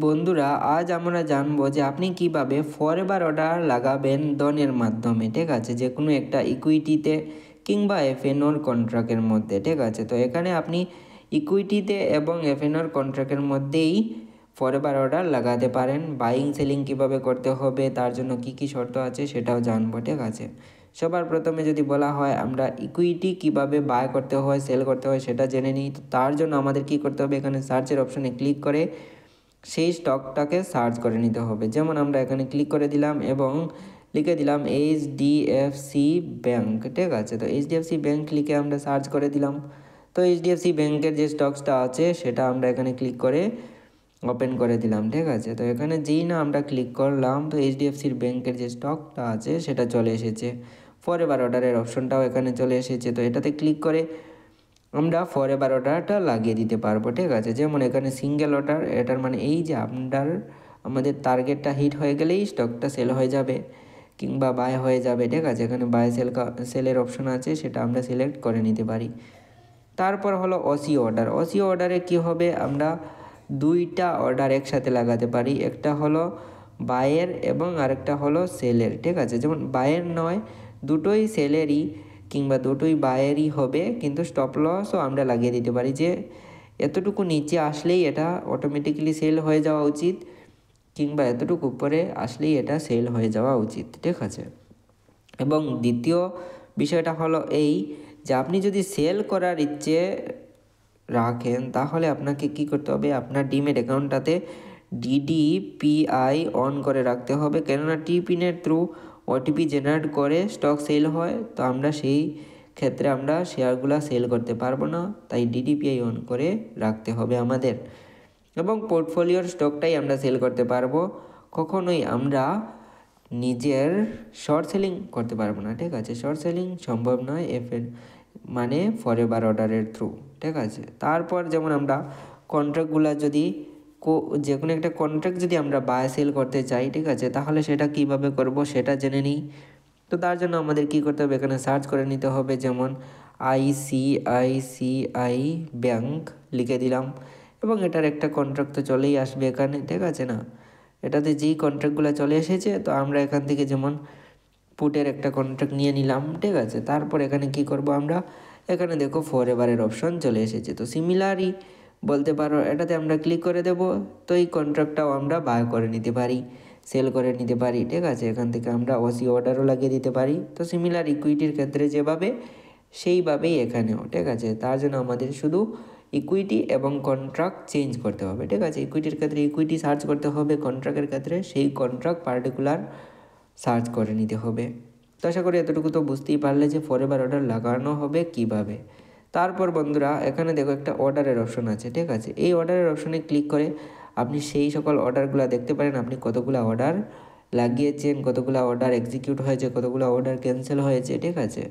বন্ধুরা, আজ আমরা জানবো যে আপনি কিভাবে ফরএভার অর্ডার লাগাবেন ডনের মাধ্যমে। ঠিক আছে, যে কোনো একটা ইকুইটিতে কিংবা এফএনওর কন্ট্রাক্টের মধ্যে। ঠিক আছে, তো এখানে আপনি ইকুইটিতে এবং এফএনওর কন্ট্রাক্টের মধ্যেই ফরএভার অর্ডার লাগাতে পারেন। বাইং সেলিং কিভাবে করতে হবে, তার জন্য কি কি শর্ত আছে সেটাও জানবো। ঠিক আছে, সবার প্রথমে যদি বলা হয় আমরা ইকুইটি কিভাবে বাই করতে হয় সেল করতে হয় সেটা জেনে নিই। তো তার জন্য আমাদের কি করতে হবে, এখানে সার্চের অপশনে ক্লিক করে সেই স্টকটাকে সার্চ করে নিতে হবে। যেমন আমরা এখানে ক্লিক করে দিলাম এবং লিখে দিলাম এইচডিএফসি ব্যাঙ্ক। ঠিক আছে, তো এইচডিএফসি ব্যাঙ্ক লিখে আমরা সার্চ করে দিলাম। তো এইচডিএফসি ব্যাঙ্কের যে স্টকসটা আছে সেটা আমরা এখানে ক্লিক করে ওপেন করে দিলাম। ঠিক আছে, তো এখানে যেই না আমরা ক্লিক করলাম তো এইচডিএফসির ব্যাঙ্কের যে স্টকটা আছে সেটা চলে এসেছে। ফরএভার অর্ডারের অপশনটাও এখানে চলে এসেছে। তো এটাতে ক্লিক করে আমরা ফরএভার অর্ডারটা লাগিয়ে দিতে পারবো। ঠিক আছে, যেমন এখানে সিঙ্গেল অর্ডার, এটার মানে এই যে আমাদের টার্গেটটা হিট হয়ে গেলেই স্টকটা সেল হয়ে যাবে কিংবা বাই হয়ে যাবে। ঠিক আছে, এখানে বাই সেলের অপশন আছে, সেটা আমরা সিলেক্ট করে নিতে পারি। তারপর হলো অসিও অর্ডার। অসিও অর্ডারে কি হবে, আমরা দুইটা অর্ডার একসাথে লাগাতে পারি। একটা হলো বাইয়ের এবং আরেকটা হলো সেলের। ঠিক আছে, যেমন বাইয়ের নয়, দুটোই সেলেরই কিংবা দুটোই বাইয়েরই হবে, কিন্তু স্টপ লসও আমরা লাগিয়ে দিতে পারি যে এতটুকু নিচে আসলেই এটা অটোমেটিক্যালি সেল হয়ে যাওয়া উচিত কিংবা এতটুকু উপরে আসলেই এটা সেল হয়ে যাওয়া উচিত। ঠিক আছে, এবং দ্বিতীয় বিষয়টা হলো এই যে আপনি যদি সেল করার ইচ্ছে রাখেন তাহলে আপনাকে কি করতে হবে, আপনার ডিমেট অ্যাকাউন্টটাতে ডিডিপিআই অন করে রাখতে হবে। কেননা টিপিনের থ্রু ওটিপি জেনারেট করে স্টক সেল হয়, তো আমরা সেই ক্ষেত্রে আমরা শেয়ারগুলো সেল করতে পারবো না, তাই ডিডিপিআই অন করে রাখতে হবে আমাদের। এবং পোর্টফোলিওর স্টকটাই আমরা সেল করতে পারবো, কখনোই আমরা নিজের শর্ট সেলিং করতে পারবো না। ঠিক আছে, শর্ট সেলিং সম্ভব নয় মানে ফরএভার অর্ডারের থ্রু। ঠিক আছে, তারপর যেমন আমরা কন্ট্রাক্টগুলো যদি যে কোনো একটা কন্ট্রাক্ট যদি আমরা বাই সেল করতে চাই, ঠিক আছে, তাহলে সেটা কিভাবে করব সেটা জেনে নিই। তো তার জন্য আমাদের কি করতে হবে, এখানে সার্চ করে নিতে হবে। যেমন আইসিআইসিআই ব্যাঙ্ক লিখে দিলাম এবং এটার একটা কন্ট্রাক্ট তো চলেই আসবে এখানে। ঠিক আছে না, এটাতে যেই কন্ট্রাক্টগুলো চলে এসেছে, তো আমরা এখান থেকে যেমন পুটের একটা কন্ট্রাক্ট নিয়ে নিলাম। ঠিক আছে, তারপর এখানে কি করব, আমরা এখানে দেখো ফরএভারের অপশন চলে এসেছে। তো সিমিলারই বলতে পারো, এটাতে আমরা ক্লিক করে দেব। তো এই কন্ট্রাক্টটাও আমরা বাই করে নিতে পারি, সেল করে নিতে পারি। ঠিক আছে, এখান থেকে আমরা ওসি অর্ডারও লাগিয়ে দিতে পারি। তো সিমিলার ইকুইটির ক্ষেত্রে যেভাবে সেইভাবেই এখানেও। ঠিক আছে, তার জন্য আমাদের শুধু ইকুইটি এবং কন্ট্রাক্ট চেঞ্জ করতে হবে। ঠিক আছে, ইকুইটির ক্ষেত্রে ইকুইটি সার্চ করতে হবে, কন্ট্রাক্টের ক্ষেত্রে সেই কন্ট্রাক্ট পার্টিকুলার সার্চ করে নিতে হবে। তো আশা করি এতটুকু তো বুঝতেই পারলে যে ফরএভার অর্ডার লাগানো হবে কিভাবে। তারপর বন্ধুরা, এখানে দেখো একটা অর্ডারের অপশন আছে। ঠিক আছে, এই অর্ডারের অপশনে ক্লিক করে আপনি সেই সকল অর্ডারগুলো দেখতে পারেন, আপনি কতগুলো অর্ডার লাগিয়েছেন, কতগুলো অর্ডার এক্সিকিউট হয়েছে, কতগুলো অর্ডার ক্যান্সেল হয়েছে। ঠিক আছে,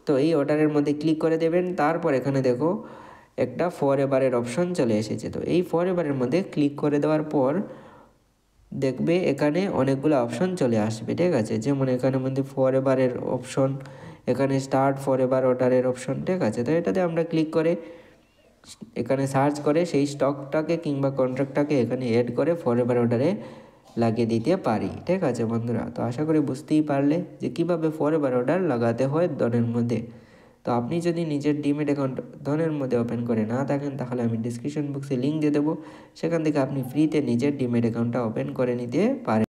তো এই অর্ডারের মধ্যে ক্লিক করে দেবেন। তারপর এখানে দেখো একটা ফরএভারের অপশন চলে এসেছে। তো এই ফরএভারের মধ্যে ক্লিক করে দেওয়ার পর দেখবে এখানে অনেকগুলো অপশন চলে আসবে। ঠিক আছে, যেমন এখানের মধ্যে ফরএভারের অপশন, এখানে স্টার্ট ফরএভার অর্ডারের অপশন। ঠিক আছে, তো এটাতে আমরা ক্লিক করে এখানে সার্চ করে সেই স্টকটাকে কিংবা কন্ট্রাক্টটাকে এখানে অ্যাড করে ফরএভার অর্ডারে লাগিয়ে দিতে পারি। ঠিক আছে বন্ধুরা, তো আশা করি বুঝতেই পারলে যে কীভাবে ফরএভার অর্ডার লাগাতে হয় ডনের মধ্যে। তো আপনি যদি নিজের ডিমেট অ্যাকাউন্ট ডনের মধ্যে ওপেন করে না থাকেন তাহলে আমি ডিসক্রিপশন বক্সে লিঙ্ক দিয়ে দেবো, সেখান থেকে আপনি ফ্রিতে নিজের ডিমেট অ্যাকাউন্টটা ওপেন করে নিতে পারেন।